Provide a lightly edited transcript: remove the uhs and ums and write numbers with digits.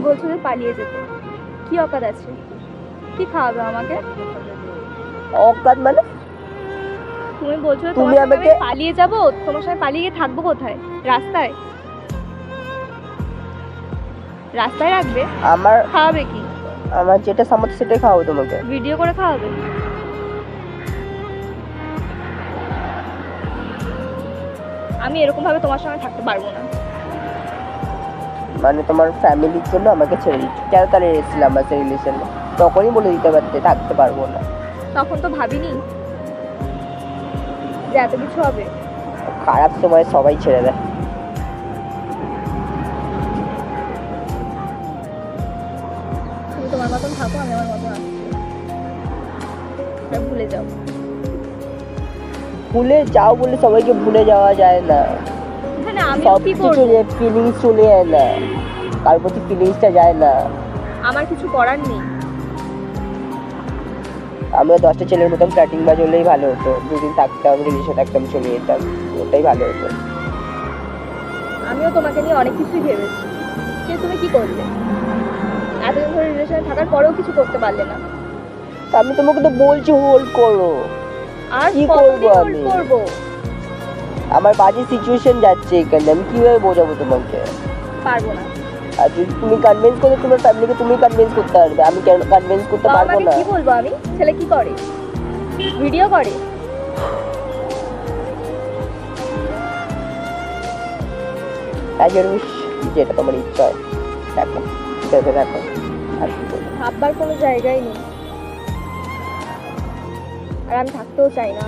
বলছো যে পালিয়ে যেতে, কি অকাদ আছে? কি খাওয়াবে আমাকে? অকাত মানে? তুমি বলছো যে তুমি তোমার সঙ্গে আমি আমাকে- পালিয়ে যাব, তোমার সঙ্গে পালিয়ে গিয়ে থাকবো কোথায়? রাস্তায়? রাস্তায় রাখবে? আমার খাওয়াবে কি? আমার যেটা সামর্থ্য সেটাই খাওয়াবো তোমাকে। ভিডিও করে খাওয়াবে? আমি এরকম ভাবে তোমার সঙ্গে থাকতে পারবো না। মানে তোমার ফ্যামিলির জন্য আমাকে ছেড়ে দিচ্ছ? কেন তাহলে এসেছিলাম আমার রিলেশনে? তখনই বলে দিতে পারতে থাকতে পারবো না। তখন তো ভাবিনি যে এত কিছু হবে। খারাপ সময় সবাই ছেড়ে দেয়। তুমি তোমার মতন থাকো, আমি আমার মতন আসছি, ভুলে যাও। ভুলে যাও বলে সবাইকে ভুলে যাওয়া যায় না। এখানে আমি সব কি কিছু করবো? ফিলিংস চলে যায় না, কার প্রতি ফিলিংসটা যায় না। আমার কিছু করার নেই। আমিও 10টা ছেলের মতন ফ্ল্যাটিং বাজ হলেই ভালো হতো, দুদিন থাকতাম, রিলেশন থাকতাম, চলে যেতাম, ওটাই ভালো হতো। আমিও তোমাকে নিয়ে অনেক কিছুই ভেবেছি, কিন্তু তুমি কি করলে? এতদিন ধরে রিলেশনে থাকার পরেও কিছু করতে পারলে না। তা আমি তোমাকে তো বলছি হোল্ড করো। আর কি কতদিন করবো hold আমি? করবো? আমার বাজে সিচুয়েশন যাচ্ছে এখানে, আমি কিভাবে বোঝাবো তোমাকে? পারবো না। আর যদি তুমি কনভিন্স করো তোমার ফ্যামিলিকে, তুমি কনভিন্স করতে পারবে, আমি কেন কনভিন্স করতে বাবা পারবো মাকে না? কি বলবো আমি? ছেলে কি করে? ভিডিও করে? অ্যাজ ইউর উইশ, যেটা তোমার ইচ্ছা হয় দেখো, ভেবে দেখো। আর কি বলবো? ভাববার কোনো জায়গাই নেই, আর আমি থাকতেও চাই না।